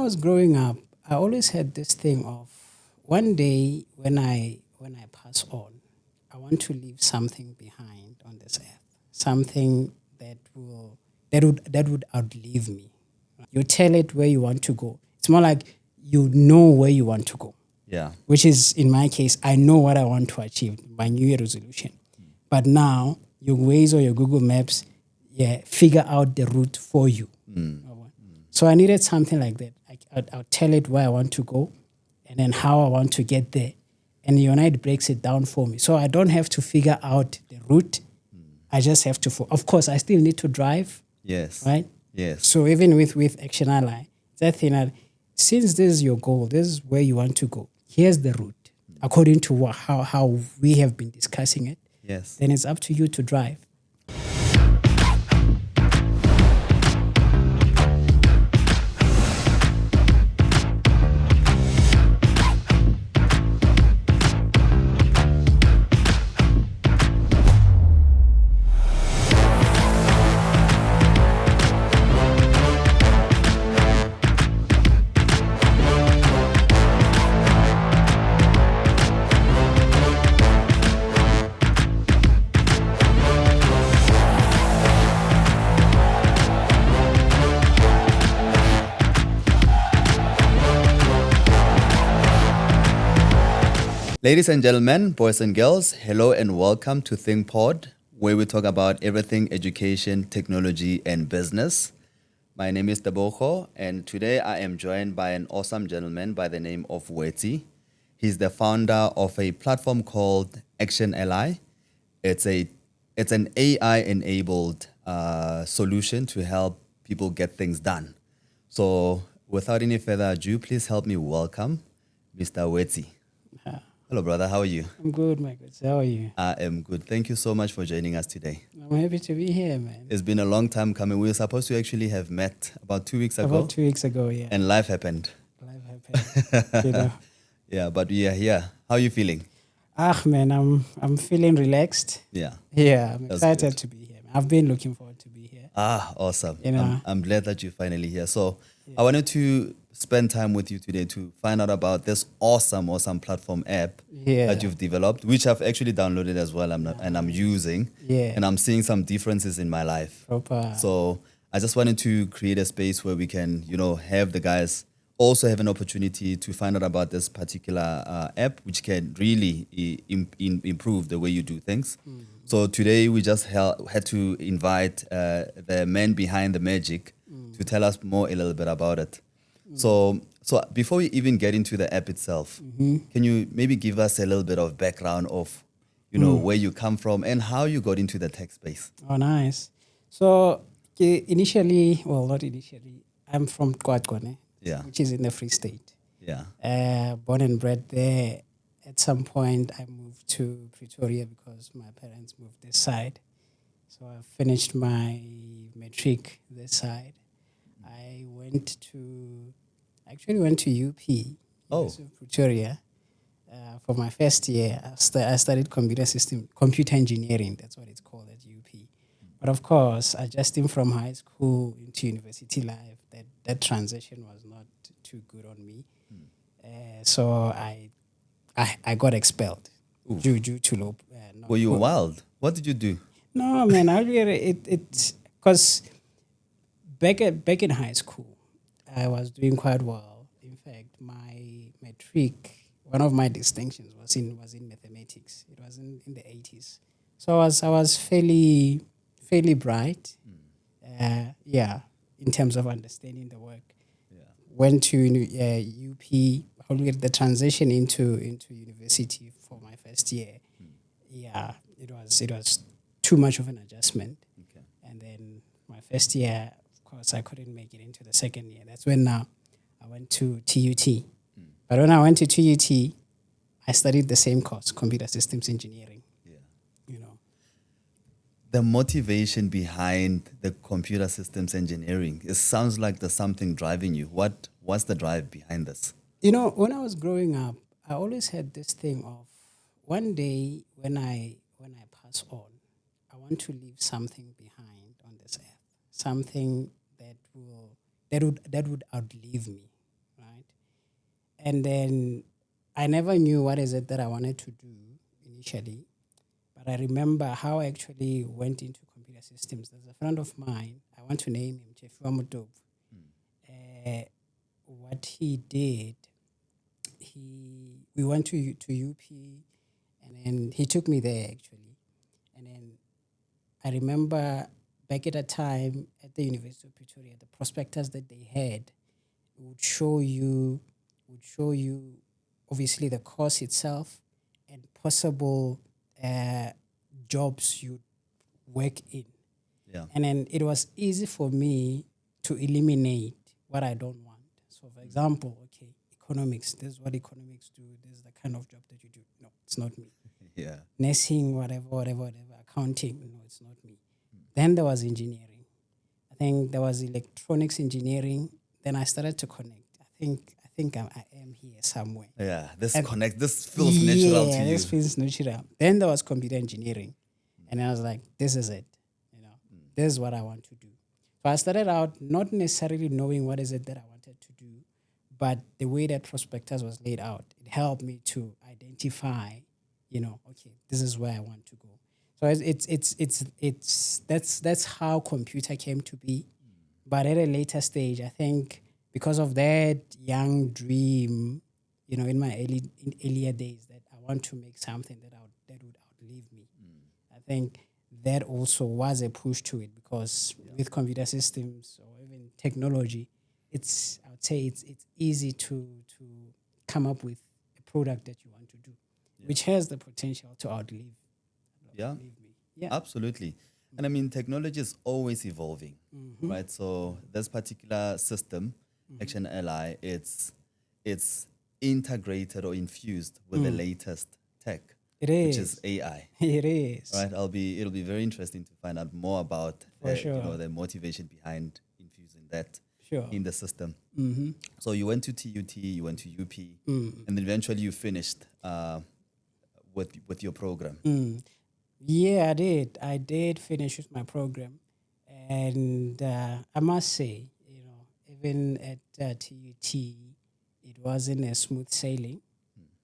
I was growing up, I always had this thing of one day when I pass on, I want to leave something behind on this earth, something that would outlive me. You tell it where you want to go. It's more like you know where you want to go, Yeah. which is in my case, I know what I want to achieve, my New Year resolution. But now your Waze or your Google Maps, figure out the route for you. So I needed something like that. I'll tell it where I want to go and then how I want to get there. And Unite breaks it down for me. So I don't have to figure out the route. I just have to, of course, I still need to drive, Yes. right? Yes. So even with ActionAlly, that thing that since this is your goal, this is where you want to go. Here's the route according to how we have been discussing it. Yes. Then it's up to you to drive. Ladies and gentlemen, boys and girls, hello and welcome to ThinkPod, where we talk about everything education, technology, and business. My name is Tebogo, and today I am joined by an awesome gentleman by the name of Wetsi. He's the founder of a platform called ActionAlly. It's an AI-enabled solution to help people get things done. So, without any further ado, please help me welcome Mr. Wetsi. Hello, brother. How are you? I'm good, my good. How are you? I am good. Thank you so much for joining us today. I'm happy to be here, man. It's been a long time coming. We were supposed to actually have met about 2 weeks ago. About 2 weeks ago, yeah. And life happened. Life happened. Yeah, but we are here. How are you feeling? Man, I'm feeling relaxed. Yeah. Yeah, I'm That's excited good. to be here. I've been looking forward to be here. Awesome. You know. I'm glad that you're finally here. So I wanted to spend time with you today to find out about this awesome platform app that you've developed, which I've actually downloaded as well and I'm using. Yeah. And I'm seeing some differences in my life. Proper. So I just wanted to create a space where we can, have the guys also have an opportunity to find out about this particular app, which can really improve the way you do things. So today we just had to invite the man behind the magic to tell us a little bit about it. So before we even get into the app itself, can you maybe give us a little bit of background of, where you come from and how you got into the tech space? Oh, nice. So initially, well, not initially, I'm from Kwatkone, which is in the Free State. Yeah. Born and bred there. At some point, I moved to Pretoria because my parents moved this side. So I finished my matric this side. I actually went to UP, University of Pretoria, for my first year. I studied computer engineering. That's what it's called at UP. But of course, adjusting from high school into university life, that transition was not too good on me. So I got expelled due to low. Were you wild? What did you do? No, man. It's because back in high school, I was doing quite well. In fact, my matric, one of my distinctions was in mathematics. It was in the 80s. So I was fairly bright. In terms of understanding the work. Went to UP. The transition into university for my first year. It was too much of an adjustment. Okay. And then my first year, of course, I couldn't make it into the second year. That's when now I went to TUT. But when I went to TUT, I studied the same course, computer systems engineering. The motivation behind the computer systems engineering, it sounds like there's something driving you. What's the drive behind this? When I was growing up, I always had this thing of one day when I pass on, I want to leave something behind on this earth, something that would outlive me. And then I never knew what is it that I wanted to do initially. But I remember how I actually went into computer systems. There's a friend of mine, I want to name him, Chefua Mutov. What he did, we went to UP, and then he took me there actually. And then I remember back at a time at the University of Pretoria, the prospectus that they had would show you obviously the course itself and possible jobs you'd work in. Yeah. And then it was easy for me to eliminate what I don't want. So, for example, okay, economics, this is what economics do, this is the kind of job that you do. No, it's not me. Yeah. Nursing, whatever, accounting, no, it's not me. Then there was engineering. I think there was electronics engineering. Then I started to connect. I think I am here somewhere. Yeah. This feels natural to you. This feels natural. Then there was computer engineering. And I was like, this is it. This is what I want to do. So I started out not necessarily knowing what is it that I wanted to do, but the way that prospectus was laid out, it helped me to identify, okay, this is where I want to go. So that's how computer came to be. But at a later stage, I think because of that young dream, in my earlier days, that I want to make something that would outlive me. I think that also was a push to it, because with computer systems or even technology, I would say it's easy to come up with a product that you want to do, which has the potential to outlive Yeah. me. Yeah. Absolutely. And I mean, technology is always evolving, right? So this particular system, ActionAlly, it's integrated or infused with the latest tech, It is. which is AI. It is. Right? It'll be very interesting to find out more about sure. the motivation behind infusing that Sure. in the system. So you went to TUT, you went to UP, and then eventually you finished with your program. Yeah, I did. I did finish with my program. And I must say, even at TUT, it wasn't a smooth sailing.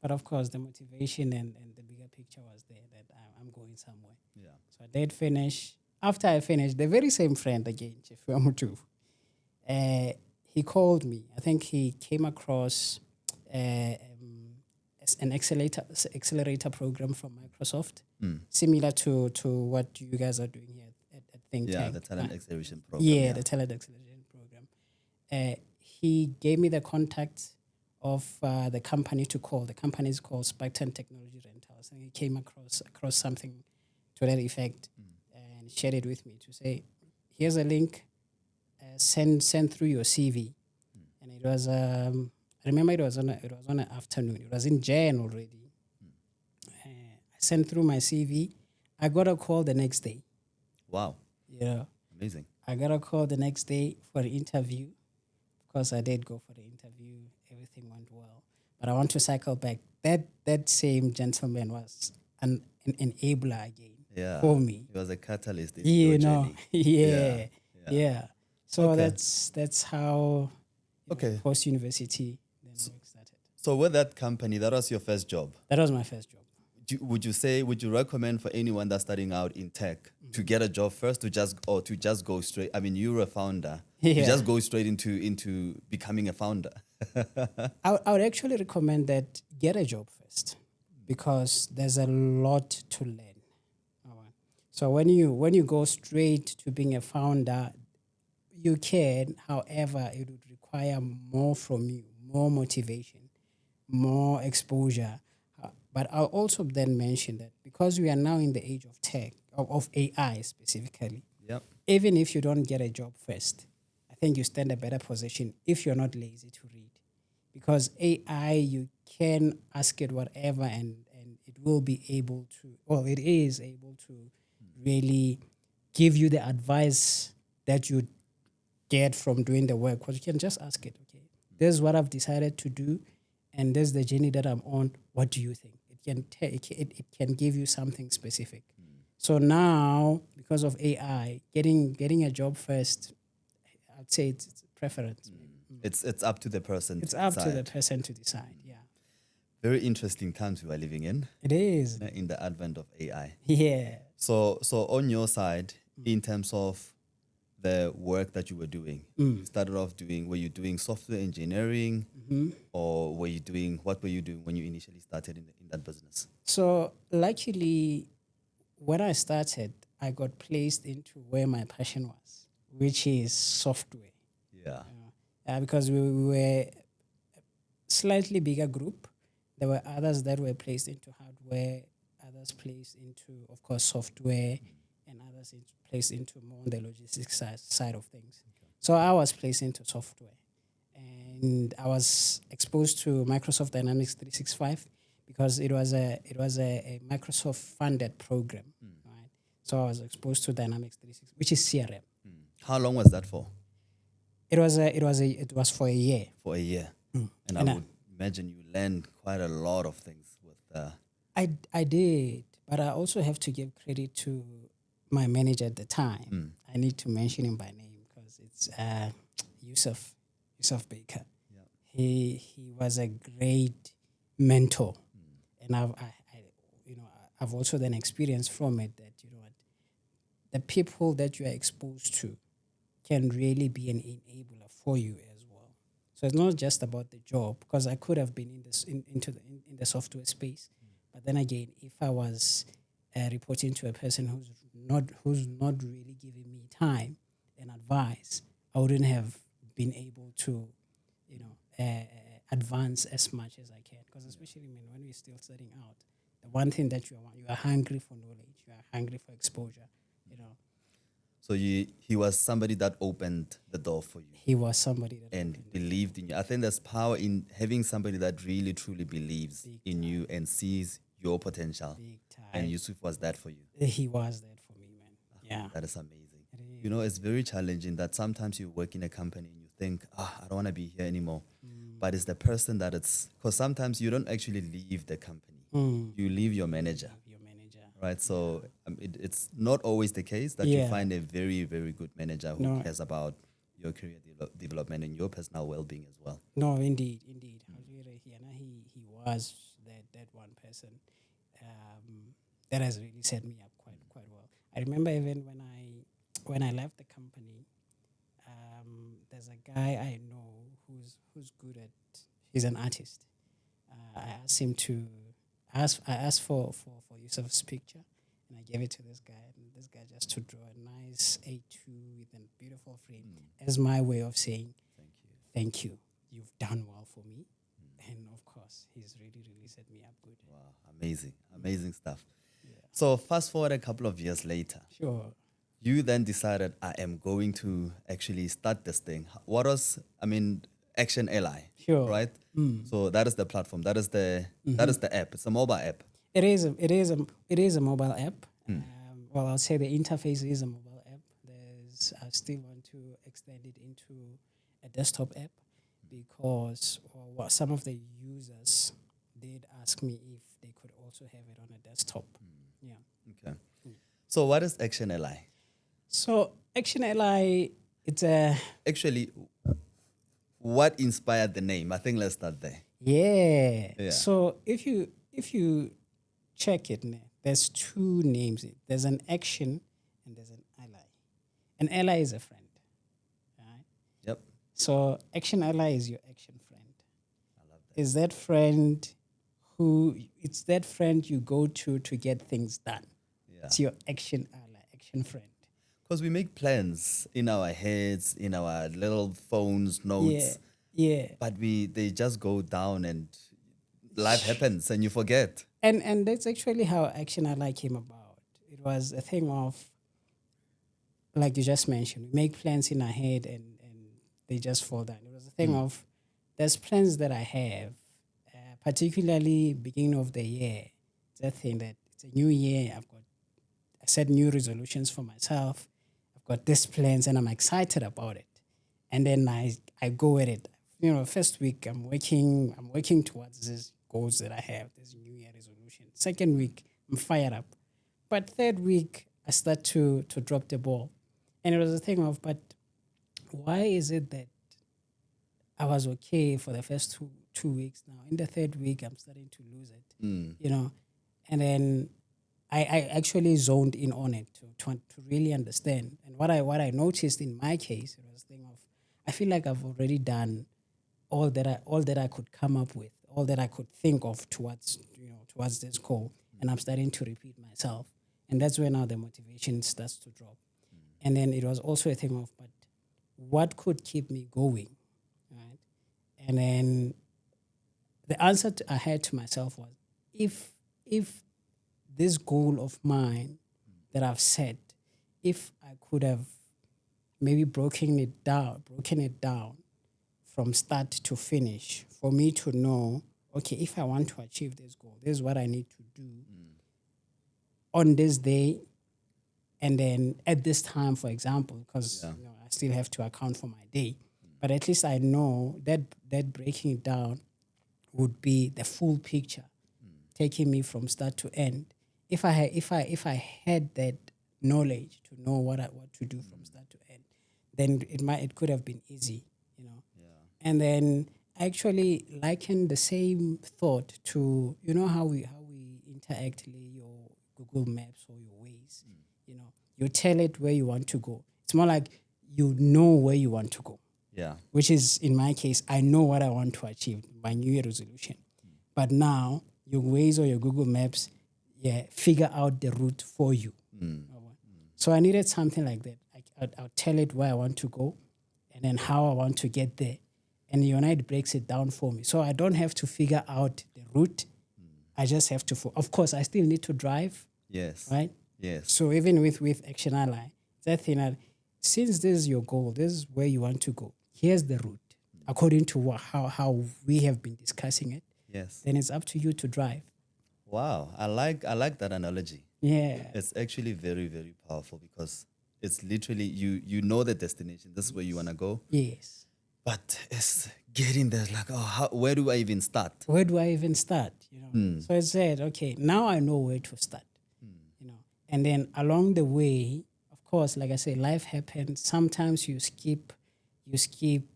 But of course, the motivation and the bigger picture was there, that I'm going somewhere. Yeah. So I did finish. After I finished, the very same friend again, Chefua Mutov, he called me. I think he came across an accelerator program from Microsoft, similar to what you guys are doing here at ThinkPod. Yeah, the talent acceleration program. Yeah, the talent acceleration program. He gave me the contact of the company to call. The company is called Spartan Technology Rentals, and he came across something to that effect and shared it with me to say, "Here's a link. Send through your CV." And it was I remember it was on an afternoon. It was in Jan already. I sent through my CV. I got a call the next day. Wow. Yeah. Amazing. I got a call the next day for the interview. Of course, I did go for the interview. Everything went well. But I want to cycle back. That same gentleman was an enabler again for me. He was a catalyst in your journey. Yeah. So Okay. that's how Okay. post-university then work started. So with that company, that was your first job. That was my first job. Would you recommend for anyone that's starting out in tech to get a job first, to just go straight? I mean, you're a founder. Yeah. To just go straight into becoming a founder. I would actually recommend that get a job first, because there's a lot to learn. Alright. So when you go straight to being a founder, you can. However, it would require more from you, more motivation, more exposure. But I'll also then mention that because we are now in the age of tech, of AI specifically, Yep. even if you don't get a job first, I think you stand a better position if you're not lazy to read. Because AI, you can ask it whatever and it will be able to, it is able to really give you the advice that you get from doing the work. Because you can just ask it, okay, this is what I've decided to do, and this is the journey that I'm on. What do you think? It can give you something specific. So now, because of AI, getting a job first, I'd say it's a preference. It's up to the person It's to up to the decide. person to decide. Yeah, Very interesting times we are living it is. in the advent of AI. Yeah. So on your side, in terms of the work that you were doing, you started off doing, were you doing software engineering, or what were you doing when you initially started in that business? So luckily, when I started, I got placed into where my passion was, which is software. Yeah. Because we were slightly bigger group. There were others that were placed into hardware, others placed into, of course, software, and others placed into more on the logistics side of things. So I was placed into software, and I was exposed to Microsoft Dynamics 365 because it was a Microsoft funded program, right? So I was exposed to Dynamics 365, which is CRM. How long was that for? It was for a year. For a year. And I And would imagine you learned quite a lot of things with I did, but I also have to give credit to my manager at the time. I need to mention him by name because it's Yusuf Baker. Yeah. He was a great mentor, and I've also then experienced from it that the people that you are exposed to can really be an enabler for you as well. So it's not just about the job, because I could have been in the software space, but then again, if I was reporting to a person who's not really giving me time and advice, I wouldn't have been able to, advance as much as I can. Because especially when we're still starting out, the one thing that you are hungry for knowledge, you are hungry for exposure. So he was somebody that opened the door for you He was somebody that and opened it. believed in you. I think there's power in having somebody that really truly believes Big in you and sees your potential. Big And time. Yusuf was that for you. He was that for me, man. Yeah. That is amazing. It is. You know, it's very challenging that sometimes you work in a company and you think, I don't want to be here anymore. But it's the person that it's, because sometimes you don't actually leave the company. You leave your manager, Your manager. right? So it's not always the case that you Yeah. find a very, very good manager who No. cares about your career development and your personal well-being as well. No, indeed. He was that one person that has really set me up quite well. I remember even when I left the company, there's a guy I know who's good at. He's an artist. I asked him to I asked for Yusuf's picture, and I gave it to this guy. And this guy just to draw a nice A2 with a beautiful frame as my way of saying thank you. You've done well for me. And of course, he's really set me up good. Wow, amazing stuff. So fast forward a couple of years later, Sure. you then decided, I am going to actually start this thing. What was, ActionAlly, Sure. right? So that is the platform. That is the app. It's a mobile app. It is a mobile app. Well, I'll say the interface is a mobile app. I still want to extend it into a desktop app because some of the users did ask me if they could also have it on a desktop. Yeah. Okay. So what is ActionAlly? So ActionAlly, it's a Actually, what inspired the name? I think let's start there. yeah. So if you check it, there's two names. There's an action and there's an ally. An ally is a friend. Right? Yep. So action ally is your action friend. I love that. Is that friend you go to get things done. Yeah. It's your action ally, action friend. Because we make plans in our heads, in our little phones, notes. Yeah. But they just go down and life happens and you forget. And that's actually how Action Ally came about. It was a thing of, like you just mentioned, we make plans in our head and they just fall down. It was a thing of, there's plans that I have, particularly beginning of the year. It's that thing that it's a new year. I set new resolutions for myself. I've got these plans and I'm excited about it. And then I go at it. First week I'm working towards these goals that I have, this new year resolution. Second week, I'm fired up. But third week, I start to drop the ball. And it was a thing of, but why is it that I was okay for the first two weeks. Now in the third week, I'm starting to lose it. You know, and then I actually zoned in on it to really understand. And what I noticed in my case, it was a thing of I feel like I've already done all that I could come up with, all that I could think of towards this goal, and I'm starting to repeat myself, and that's where now the motivation starts to drop. And then it was also a thing of, but what could keep me going, right? And then the answer I had to myself was, if this goal of mine that I've set, if I could have maybe broken it down from start to finish for me to know, okay, if I want to achieve this goal, this is what I need to do on this day, and then at this time, for example, because I still have to account for my day, but at least I know that breaking it down would be the full picture, taking me from start to end. If I had that knowledge to know what to do from start to end, then it could have been easy. And then I actually liken the same thought to how we interact your Google Maps or your Waze. You tell it where you want to go. It's more like you know where you want to go. Yeah. Which is, in my case, I know what I want to achieve, my New Year resolution. But now your Waze or your Google Maps, figure out the route for you. So I needed something like that. I'll tell it where I want to go, and then how I want to get there, and Unite breaks it down for me. So I don't have to figure out the route. I just have to. Of course, I still need to drive. Yes. Right. Yes. So even with ActionAlly, that thing that since this is your goal, this is where you want to go. Here's the route according to how we have been discussing it. Yes. Then it's up to you to drive. Wow, I like that analogy. Yeah. It's actually very, very powerful because it's literally you know the destination. This is where you wanna go. Yes. But it's getting there, like, where do I even start? Where do I even start? So I said, okay, now I know where to start. And then along the way, of course, like I say, life happens. Sometimes you skip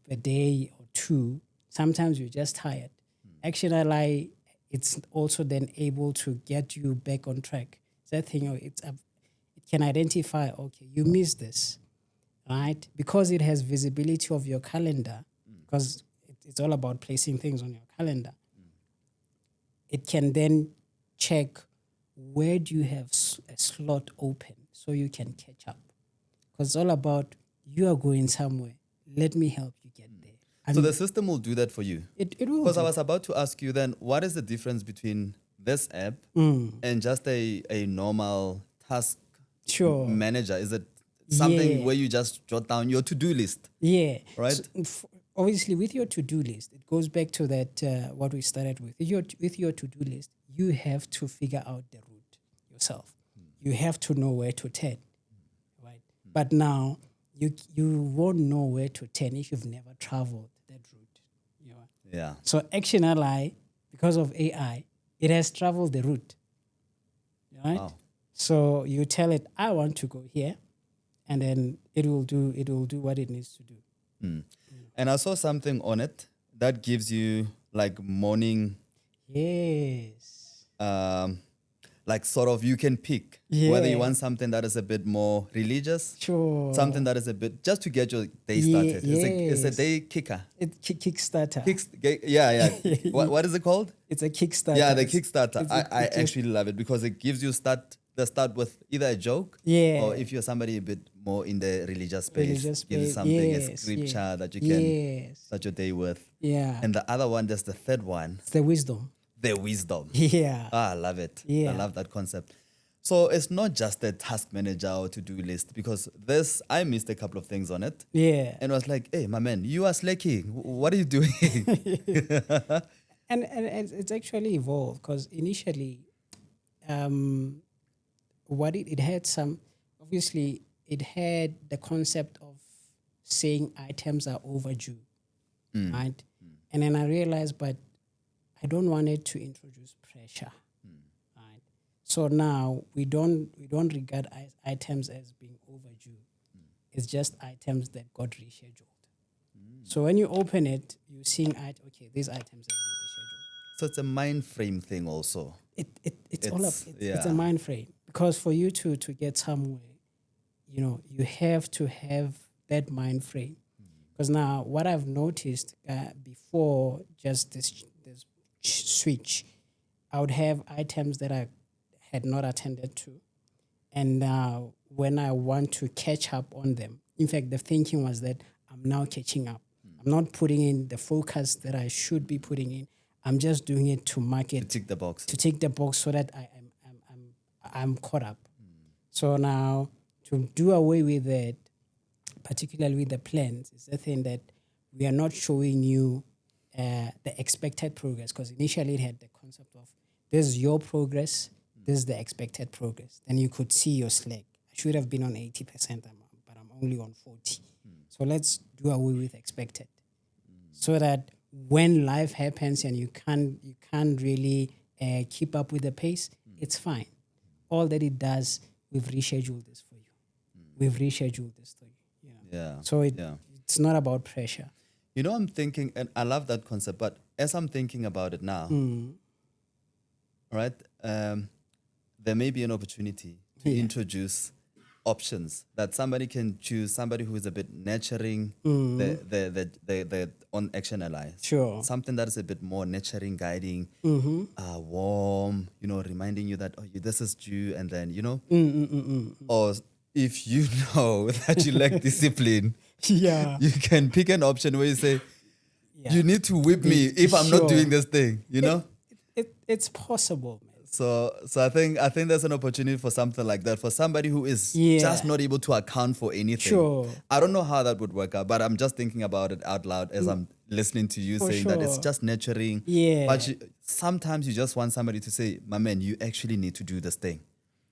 a day or two. Sometimes you're just tired. Actually, it's also then able to get you back on track. That thing, it can identify, okay, you missed this, right? Because it has visibility of your calendar, because it's all about placing things on your calendar. It can then check where do you have a slot open so you can catch up. Because it's all about you are going somewhere. Let me help you get there. So the system will do that for you? It will. Because I was about to ask you then, what is the difference between this app and just a normal task manager? Is it something where you just jot down your to-do list? Yeah. Right? So, obviously, with your to-do list, it goes back to that what we started with. With your to-do list, you have to figure out the route yourself. You have to know where to turn, right? But now you won't know where to turn if you've never traveled that route. Yeah. So ActionAlly, because of AI, it has traveled the route, right? Wow. So you tell it, I want to go here, and then it will do what it needs to do. And I saw something on it that gives you like morning, Yes. like sort of you can pick whether you want something that is a bit more religious, something that is a bit just to get your day started. It's a day kicker. It's Kickstarter. What is it called? It's a Kickstarter. Yeah, the Kickstarter. I actually love it because it gives you the start with either a joke, or if you're somebody a bit more in the religious space, gives you something, a scripture that you can start your day with. Yeah. And the other one, there's the third one. It's the wisdom. The wisdom. Yeah. I love it. Yeah. I love that concept. So it's not just a task manager or to-do list, because I missed a couple of things on it. Yeah. And I was like, hey, my man, you are slacking. What are you doing? And it's actually evolved because initially, what it had obviously it had the concept of saying items are overdue, right? And then I realized, but I don't want it to introduce pressure, right? So now we don't regard items as being overdue. It's just items that got rescheduled, So when you open it, you're seeing, okay, these items have been rescheduled. So it's a mind frame thing also. It's a mind frame, because for you to get somewhere, you have to have that mind frame. Because now what I've noticed before just this switch, I would have items that I had not attended to, and now when I want to catch up on them, in fact, the thinking was that I'm now catching up. I'm not putting in the focus that I should be putting in. I'm just doing it to mark it, To tick the box. so that I'm caught up. So now to do away with that, particularly with the plans, is the thing that we are not showing you the expected progress, because initially it had the concept of this is your progress, this is the expected progress. Then you could see your slack. I should have been on 80%, but I'm only on 40. So let's do away with expected, so that when life happens and you can't really keep up with the pace, it's fine. All that it does, we've rescheduled this for you. We've rescheduled this for you. Yeah. So it's not about pressure. I'm thinking, and I love that concept, but as I'm thinking about it now, right, there may be an opportunity to introduce options that somebody can choose, somebody who is a bit nurturing the on ActionAlly. Sure. Something that is a bit more nurturing, guiding, warm, reminding you that, this is due, and then, or if you know that you lack discipline, Yeah. you can pick an option where you say, Yeah. you need to whip me if I'm not doing this thing, It's possible, man. So I think there's an opportunity for something like that for somebody who is just not able to account for anything. Sure. I don't know how that would work out, but I'm just thinking about it out loud as I'm listening to you saying that it's just nurturing. Yeah. But sometimes you just want somebody to say, my man, you actually need to do this thing.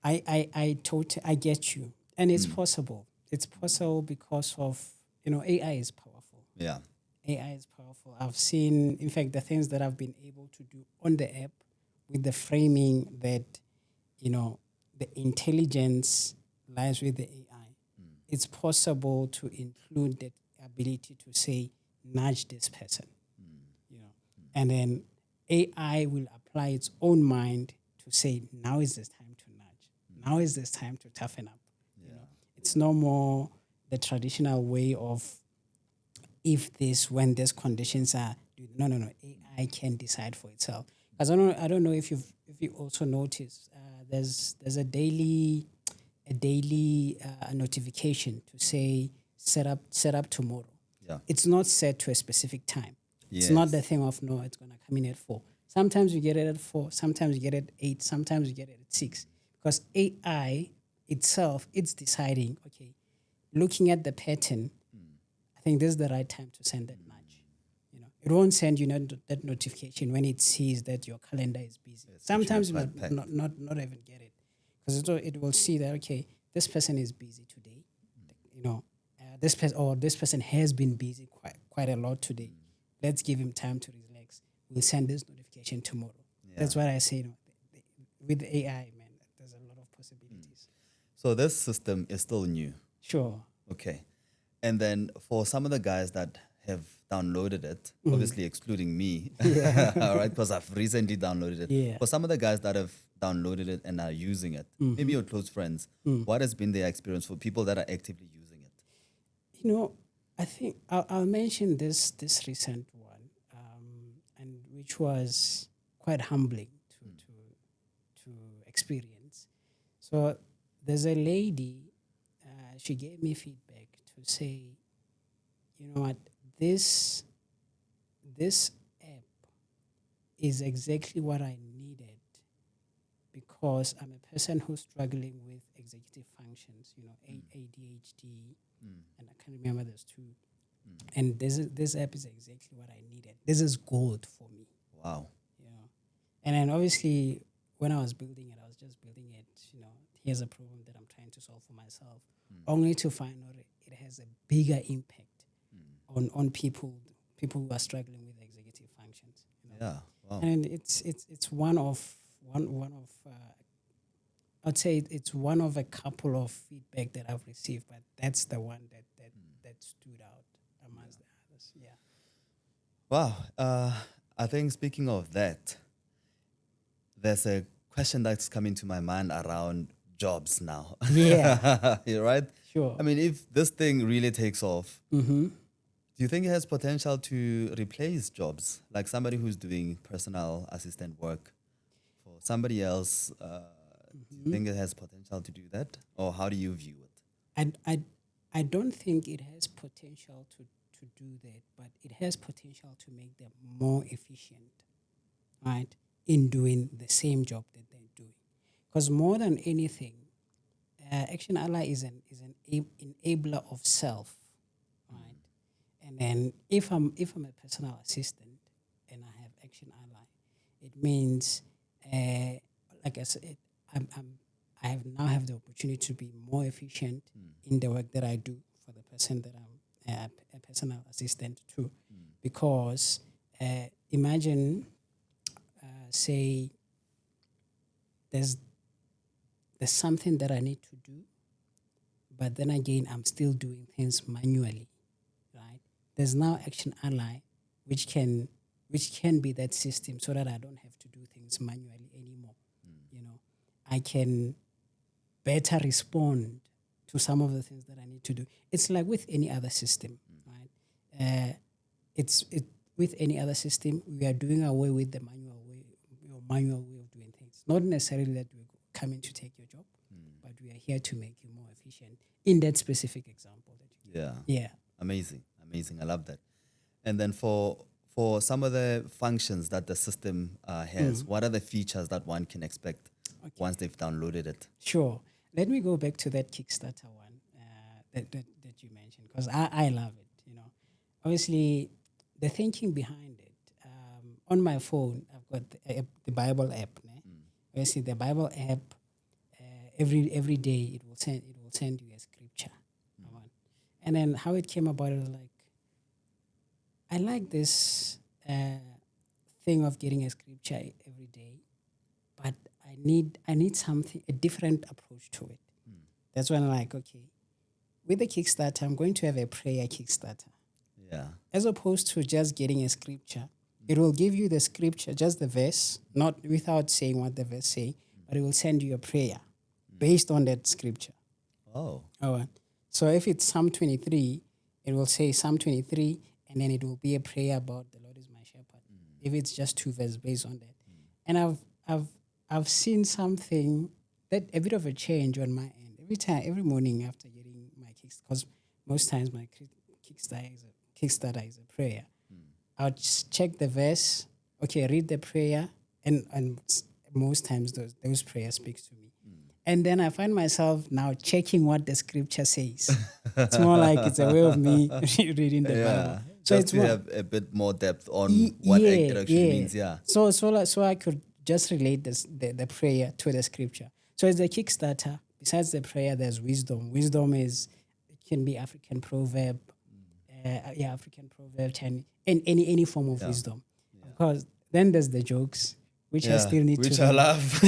I totally get you, and it's possible. It's possible because of AI is powerful. Yeah. AI is powerful. I've seen, in fact, the things that I've been able to do on the app with the framing that, the intelligence lies with the AI. It's possible to include that ability to say, nudge this person, and then AI will apply its own mind to say, now is this time to nudge. Now is this time to toughen up. It's no more the traditional way of when these conditions are. No. AI can decide for itself. Because I don't know if you also notice there's a daily notification to say set up tomorrow. Yeah. It's not set to a specific time. Yes. It's not the thing of no, it's gonna come in at 4. Sometimes you get it at 4. Sometimes you get it at 8. Sometimes you get it at 6. Because AI itself, it's deciding. Okay, looking at the pattern, I think this is the right time to send that nudge. It won't send you that notification when it sees that your calendar is busy. Sometimes you might not even get it, because it will see that, okay, this person is busy today. This person has been busy quite a lot today. Let's give him time to relax. We'll send this notification tomorrow. Yeah. That's what I say. With AI, man, there's a lot of possibilities. So this system is still new. Sure. Okay. And then for some of the guys that have downloaded it, obviously excluding me, all right, because I've recently downloaded it. Yeah. For some of the guys that have downloaded it and are using it, maybe your close friends, what has been their experience for people that are actively using it? I think I'll mention this recent one, and which was quite humbling to experience. So there's a lady, she gave me feedback to say, you know what, this app is exactly what I needed, because I'm a person who's struggling with executive functions, ADHD, and I can't remember those two. And this app is exactly what I needed. This is gold for me. Wow. And then obviously when I was building it, I was just building it, here's a problem that I'm trying to solve for myself, only to find out it has a bigger impact on people who are struggling with executive functions. Yeah. Wow. And it's one of I'd say it's one of a couple of feedback that I've received, but that's the one that stood out amongst the others. course. Yeah. Wow. I think speaking of that, there's a question that's coming to my mind around jobs now. Yeah. You're right? Sure. I mean, if this thing really takes off, Mm-hmm. do you think it has potential to replace jobs? Like somebody who's doing personal assistant work for somebody else, do you think it has potential to do that? Or how do you view it? I don't think it has potential to do that, but it has potential to make them more efficient, right, in doing the same job that they're doing. Because more than anything, Action Ally is an enabler of self, right? And then if I'm a personal assistant and I have Action Ally, it means, like I said, I have now have the opportunity to be more efficient in the work that I do for the person that I'm a personal assistant to, because imagine, say there's there's something that I need to do, but then again I'm still doing things manually, right? There's now Action Ally, which can be that system so that I don't have to do things manually anymore. You know, I can better respond to some of the things that I need to do. It's like with any other system, right? It's it with any other system, we are doing away with the manual way of doing things. Not necessarily that we're coming to take your job, but we are here to make you more efficient in that specific example that you gave. Yeah. Yeah. Amazing. I love that. And then for some of the functions that the system has, what are the features that one can expect once they've downloaded it? Sure. Let me go back to that Kickstarter one that you mentioned, because I love it. Obviously, the thinking behind it. On my phone, I've got the Bible app. Ne? Obviously, the Bible app. Every day it will send you a scripture. And then how it came about, it was like, I like this thing of getting a scripture every day, but I need something, a different approach to it. That's when I'm like, okay, with the Kickstarter, I'm going to have a prayer Kickstarter. Yeah. As opposed to just getting a scripture. It will give you the scripture, just the verse, not without saying what the verse say, but it will send you a prayer based on that scripture. Oh. All right. So if it's Psalm 23, it will say Psalm 23, and then it will be a prayer about the Lord is my shepherd. If it's just two verses based on that. And I've seen something, that a bit of a change on my end. Every morning after getting my Kickstarter, because most times my Kickstarter is a prayer. I'll just check the verse, okay, read the prayer, and most times those prayers speaks to me. And then I find myself now checking what the scripture says. It's more like it's a way of me reading the Bible. So Just it's to more, have a bit more depth on what it actually means. Yeah. So I could just relate the prayer to the scripture. So it's a Kickstarter. Besides the prayer, there's wisdom. Wisdom it can be African proverb, African proverb, and any form of wisdom. Of course, then there's the jokes, which I still need which to I love.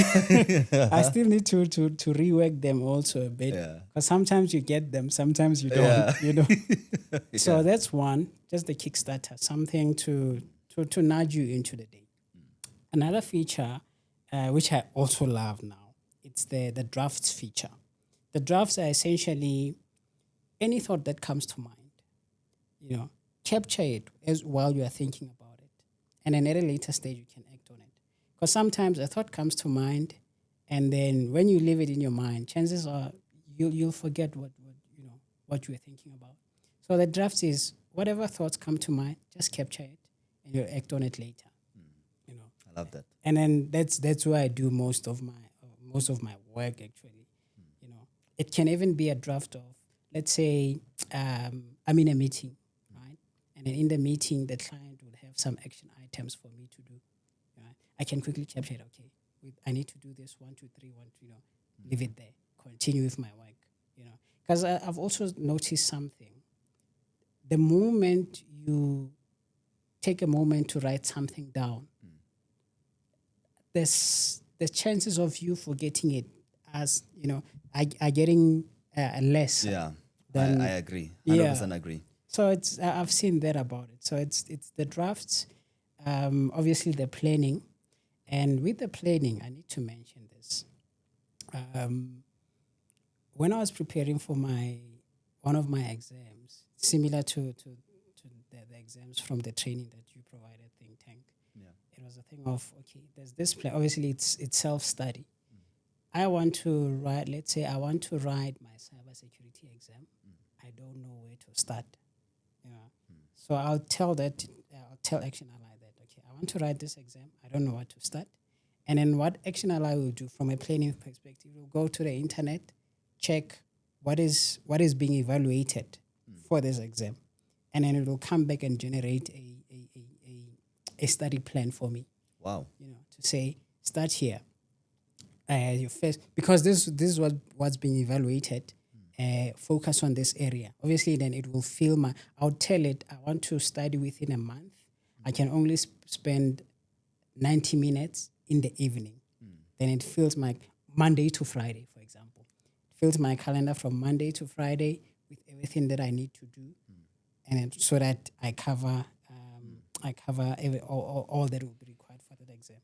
I still need to rework them also a bit, because sometimes you get them, sometimes you don't. So that's one, just the Kickstarter, something to nudge you into the day. Another feature, which I also love now, it's the drafts feature. The drafts are essentially any thought that comes to mind. Capture it as while you are thinking about it, and then at a later stage you can act on it. Because sometimes a thought comes to mind, and then when you leave it in your mind, chances are you'll forget what you were thinking about. So the draft is whatever thoughts come to mind, just capture it, and you'll act on it later. I love that. And then that's where I do most of my work actually. It can even be a draft of, let's say, I'm in a meeting, right? And then in the meeting, the client would have some action items for me to do. Right? I can quickly capture it. Okay, I need to do this 1, 2, 3, 1. Leave it there. Continue with my work. Because I've also noticed something. The moment you take a moment to write something down, there's the chances of you forgetting it are getting less. Yeah, Than, I agree. 100% agree. So I've seen that about it. So it's the drafts, obviously the planning, and with the planning, I need to mention this. When I was preparing for one of my exams, similar to the exams from the training that you provided, Think Tank, Yeah. it was a thing of, okay, there's this plan. Obviously, it's self study. I want to write. Let's say I want to write my cybersecurity exam. I don't know where to start. Yeah. So I'll tell ActionAlly that, okay, I want to write this exam. I don't know what to start. And then what ActionAlly will do from a planning perspective, will go to the internet, check what is being evaluated for this exam. And then it will come back and generate a study plan for me, Wow. to say, start here. Your first, because this is what's being evaluated. Focus on this area. Obviously, then it will fill I'll tell it I want to study within a month. I can only spend 90 minutes in the evening. Then it fills my Monday to Friday, for example. It fills my calendar from Monday to Friday with everything that I need to do, and then, so that I cover all that will be required for that exam.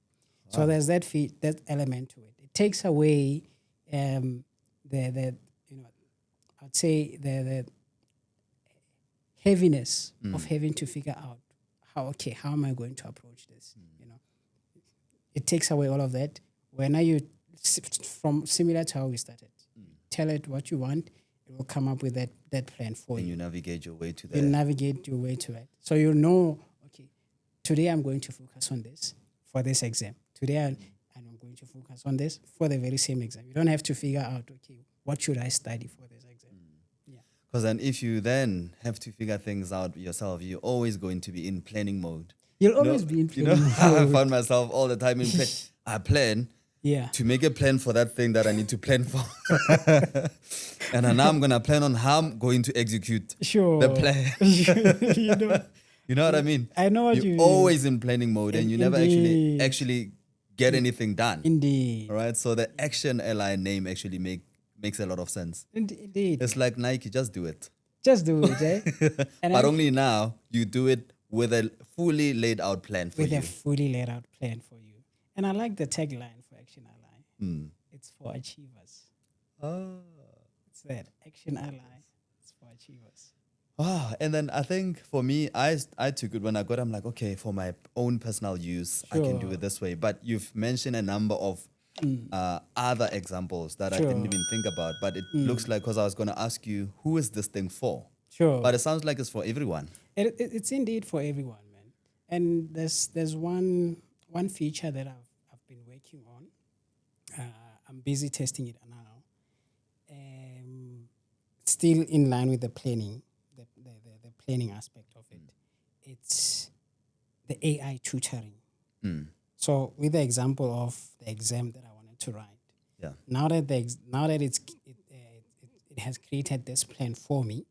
So there's that element to it. It takes away the I'd say the heaviness of having to figure out how am I going to approach this. It takes away all of that. When from similar to how we started, tell it what you want, it will come up with that plan for you. And you navigate your way to You that. navigate your way to it. So you know, okay, today I'm going to focus on this for this exam. Today I'm going to focus on this for the very same exam. You don't have to figure out, okay, what should I study for this exam? Yeah. Because then if you then have to figure things out yourself, you're always going to be in planning mode. You'll always be in planning I mode. found myself all the time in I plan Yeah. to make a plan for that thing that I need to plan for. And then now I'm going to plan on how I'm going to execute Sure. the plan. You know what I mean? I know what you You're mean. always in planning mode and you never Indeed. actually get anything done. Indeed. All right. So the ActionAlly name actually makes a lot of sense. Indeed. It's like Nike, just do it. Just do it, eh? And But only now you do it with a fully laid out plan for with you. a fully laid out plan for you. And I like the tagline for ActionAlly. It's for achievers. It's that ActionAlly. It's for achievers. Wow. And then I think for me, I took it when I got, I'm like, okay, for my own personal use, I can do Sure. it this way. But you've mentioned a number of other examples that I didn't Sure. even think about. But it looks like, because I was going to ask you, who is this thing for? Sure. But it sounds like it's for everyone. It's indeed for everyone, man. And there's one feature that I've been working on. I'm busy testing it now. Still in line with the planning, the planning aspect of it. It's the AI tutoring. So with the example of the exam that I wanted to write, Yeah. now that it has created this plan for me,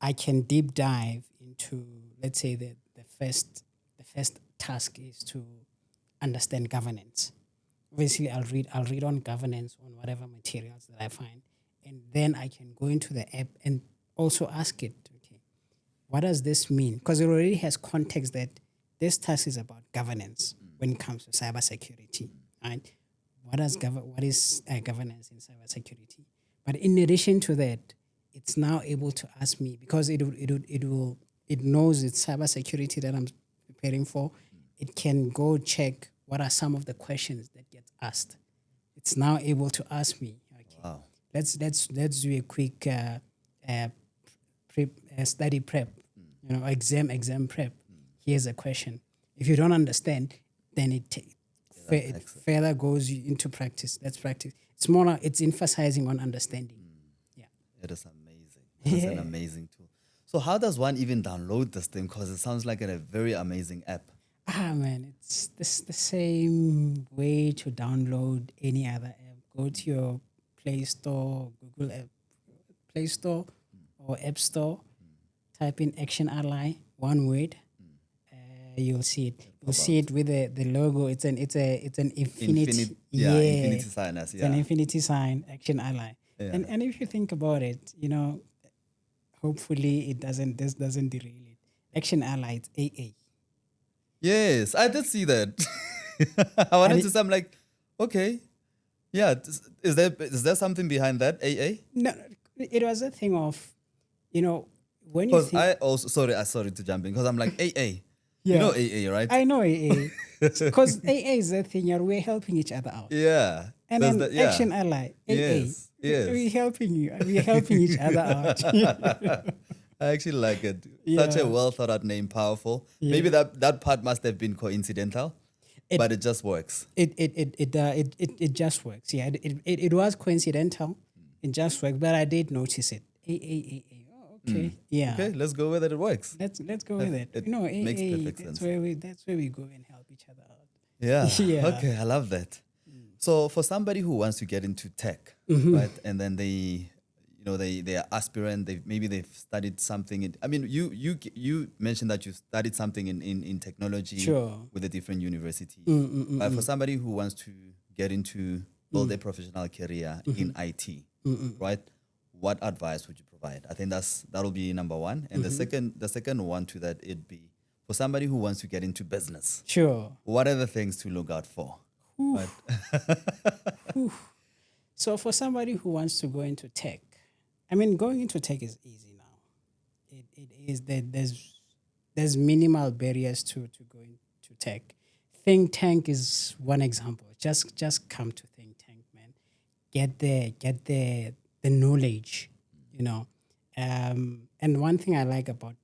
I can deep dive into, let's say, the first task is to understand governance. Obviously, I'll read on governance on whatever materials that I find, and then I can go into the app and also ask it, okay, what does this mean? Because it already has context that this task is about governance when it comes to cybersecurity, right? What is governance in cybersecurity? But in addition to that, it's now able to ask me, because it knows it's cybersecurity that I'm preparing for. It can go check what are some of the questions that get asked. It's now able to ask me, okay, Wow. let's do a quick study prep, exam prep. Here's a question. If you don't understand, then it further goes into practice. That's practice. It's more like it's emphasizing on understanding. Yeah. It is amazing. It's an amazing tool. So how does one even download this thing? Because it sounds like a very amazing app. Man, it's the same way to download any other app. Go to your Play Store, Google App, Play Store or App Store. Type in ActionAlly, one word. You'll see it. You'll see it with the logo. It's an infinity. Infinity sign. It's an infinity sign, ActionAlly. Yeah. And if you think about it, Hopefully, this doesn't derail it. Action Allied, AA. Yes, I did see that. I wanted And to say, I'm like, okay, yeah. Is there something behind that AA? no, it was a thing of, when you Because think, I also sorry to jump in because I'm like AA. You know yeah, AA, right? I know AA. Because AA is the thing, we're helping each other out. Yeah. And There's then that. Yeah. Action Ally, AA, Yes. Yes. we're helping each other out. I actually like it. Such a Yeah, well thought out name, powerful. Maybe yeah. that part must have been coincidental, It but it just works. it just works. Yeah, it was coincidental. It just worked, but I did notice it. A. Oh, okay. Yeah. Okay, let's go with it. It works. Let's go with it. It makes A. perfect sense. That's where we go and help each other out. Yeah. Yeah. Okay, I love that. So for somebody who wants to get into tech, Mm-hmm. right, and then they are aspirant. They've studied something. I mean, you mentioned that you studied something in technology Sure. with a different university. But for somebody who wants to get into build a professional career in IT, right? What advice would you provide? I think that'll be number one. And the second one to that, it'd be for somebody who wants to get into business. Sure. What are the things to look out for? Right? So for somebody who wants to go into tech, I mean, going into tech is easy now. It is that there's minimal barriers to go into tech. Think Tank is one example. Just come to Think Tank, man. Get the knowledge, you know. And one thing I like about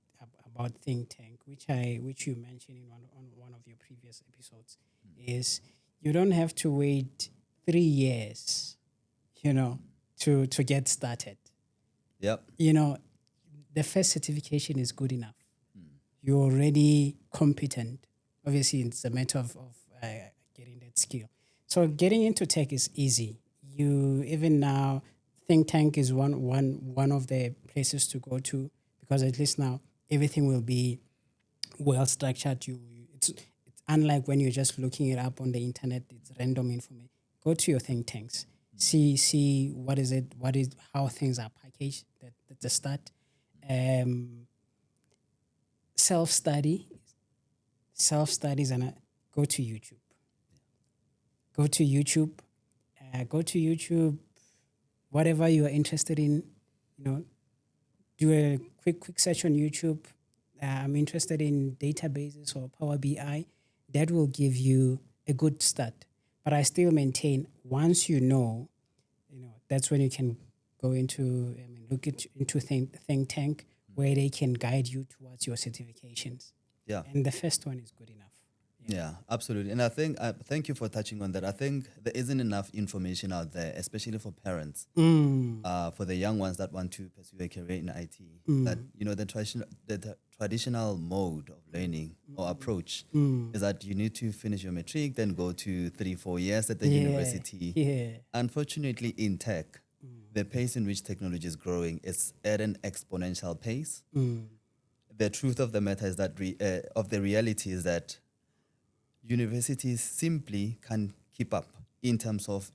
Think Tank, which you mentioned in one of your previous episodes, is you don't have to wait 3 years, to get started. Yep. The first certification is good enough. You're already competent. Obviously, it's a matter of getting that skill. So getting into tech is easy. You even now, Think Tank is one of the places to go to, because at least now everything will be well structured. It's unlike when you're just looking it up on the internet. It's random information. Go to your think tanks. See what is it. How things are packaged. That's the start. Self study, self studies, and go to YouTube. Go to YouTube. Go to YouTube. Whatever you are interested in, do a quick search on YouTube. I'm interested in databases or Power BI. That will give you a good start. But I still maintain, once that's when you can go into think tank, where they can guide you towards your certifications. Yeah. And the first one is good enough. Yeah, absolutely. And I think, thank you for touching on that. I think there isn't enough information out there, especially for parents, for the young ones that want to pursue a career in IT. That the traditional mode of learning or approach is that you need to finish your matric, then go to 3-4 years at the university. Yeah. Unfortunately, in tech, the pace in which technology is growing is at an exponential pace. The truth of the matter is that of the reality is that universities simply can't keep up in terms of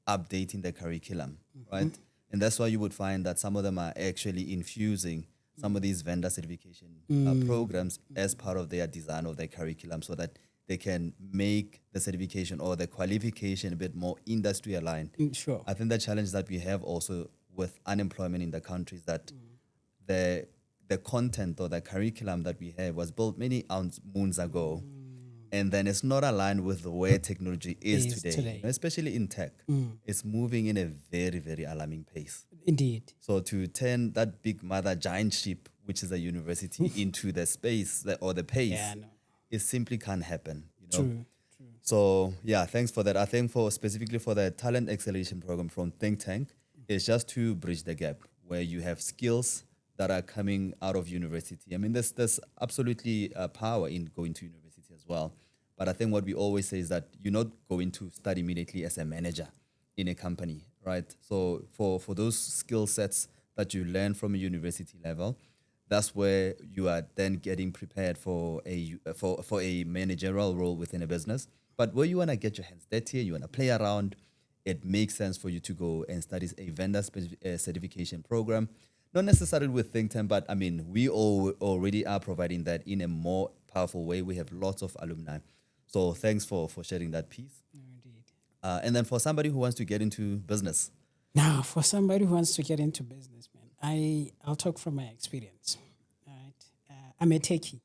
updating the curriculum, right? And that's why you would find that some of them are actually infusing some of these vendor certification programs as part of their design of their curriculum, so that they can make the certification or the qualification a bit more industry aligned. Sure. I think the challenge that we have also with unemployment in the country is that the content or the curriculum that we have was built many moons ago, and then it's not aligned with where technology is today. Especially in tech. It's moving in a very, very alarming pace. Indeed. So to turn that big mother giant ship, which is a university, into the space or the pace, it simply can't happen. True. So yeah, thanks for that. I think specifically for the talent acceleration program from Think Tank, it's just to bridge the gap where you have skills that are coming out of university. I mean, there's absolutely power in going to university as well. But I think what we always say is that you're not going to start immediately as a manager in a company, right? So for those skill sets that you learn from a university level, that's where you are then getting prepared for a managerial role within a business. But where you want to get your hands dirty, you want to play around, it makes sense for you to go and study a vendor certification program not necessarily with think tank, but I mean, we all already are providing that in a more powerful way. We have lots of alumni. So thanks for sharing that piece. No, indeed. And then for somebody who wants to get into business. Now, for somebody who wants to get into business, man, I'll talk from my experience. All right, I'm a techie.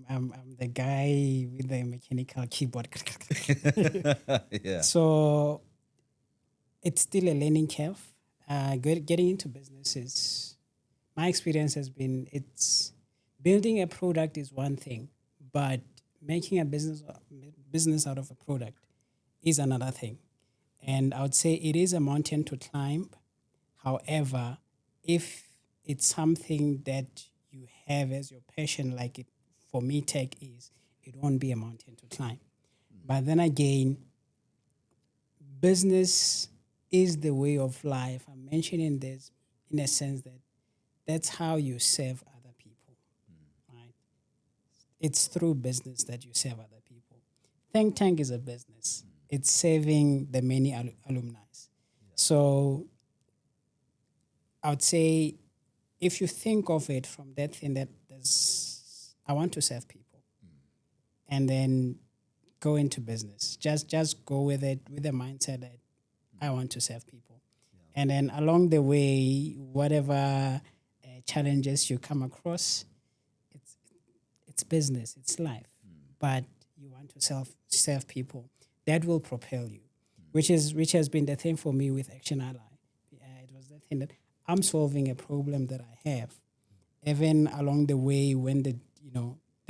I'm the guy with the mechanical keyboard. Yeah. So it's still a learning curve. Getting into business is, my experience has been, it's building a product is one thing, but making a business out of a product is another thing. And I would say it is a mountain to climb. However, if it's something that you have as your passion, like it for me, tech is, it won't be a mountain to climb. But then again, business is the way of life. I'm mentioning this in a sense that that's how you serve other people, right? It's through business that you serve other people. Think Tank is a business. It's serving the many alumni. So I would say, if you think of it from that thing that I want to serve people, and then go into business. Just go with it with the mindset that I want to serve people. And then along the way, whatever challenges you come across, it's business, it's life. But you want to serve people. That will propel you, which has been the thing for me with ActionAlly. It was the thing that I'm solving a problem that I have. Even along the way, when the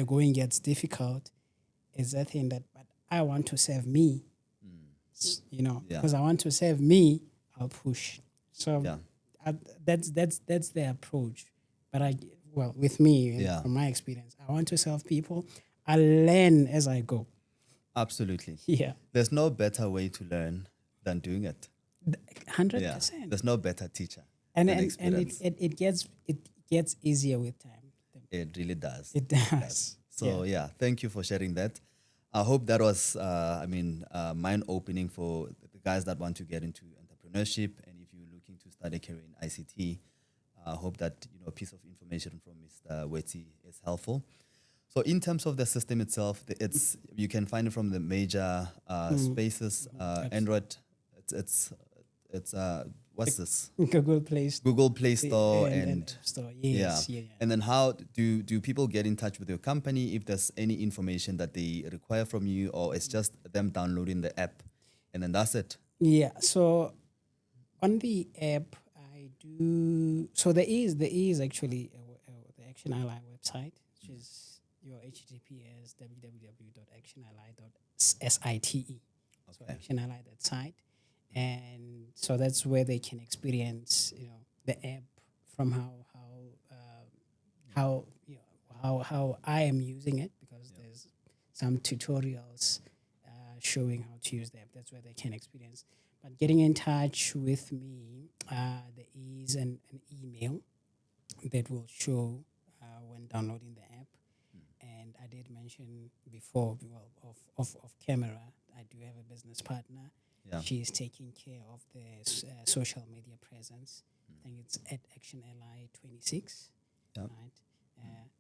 going gets difficult, is that thing that, but I want to serve me. Because I want to serve me, I'll push. So that's the approach. But with me, from my experience, I want to serve people. I learn as I go. Absolutely. Yeah. There's no better way to learn than doing it. 100%. There's no better teacher. And it gets easier with time. It really does. It does. So thank you for sharing that. I hope that was, mind-opening for the guys that want to get into entrepreneurship, and if you're looking to start a career in ICT, I hope that a piece of information from Mr. Wetsi is helpful. So in terms of the system itself, you can find it from the major spaces. Android, it's what's this? Google Play Store. Google Play Store and App Store. Yes. Yeah. And then how do people get in touch with your company if there's any information that they require from you, or it's just them downloading the app and then that's it? Yeah. So on the app, I do. So there is actually the ActionAlly website, which is your HTTPS www.actionally.site. So ActionAlly.site. And so that's where they can experience, the app from how I am using it, because there's some tutorials showing how to use the app. That's where they can experience. But getting in touch with me, there is an email that will show when downloading the app. And I did mention before, of camera, I do have a business partner. Yeah. She is taking care of the social media presence. I think it's at ActionAlly 26. Yep. Right?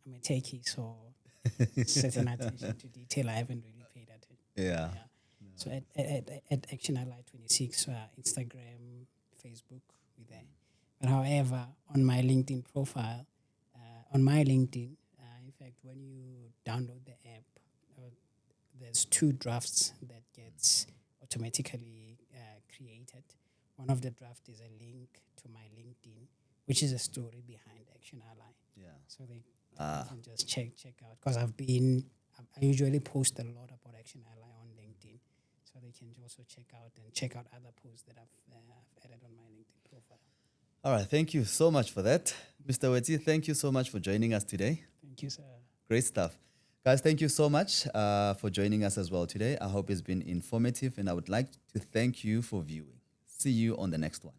I'm a techie, so certain attention to detail I haven't really paid attention. Yeah. So at ActionAlly 26, Instagram, Facebook, we're there. But however, on my LinkedIn profile, in fact, when you download the app, there's 2 drafts that gets automatically created. One of the draft is a link to my LinkedIn, which is a story behind ActionAlly. Yeah. So they can just check out, because I usually post a lot about ActionAlly on LinkedIn, so they can also check out other posts that I've added on my LinkedIn profile. All right, thank you so much for that, Mr. Wetsi. Thank you so much for joining us today. Thank you, sir. Great stuff. Guys, thank you so much for joining us as well today. I hope it's been informative, and I would like to thank you for viewing. See you on the next one.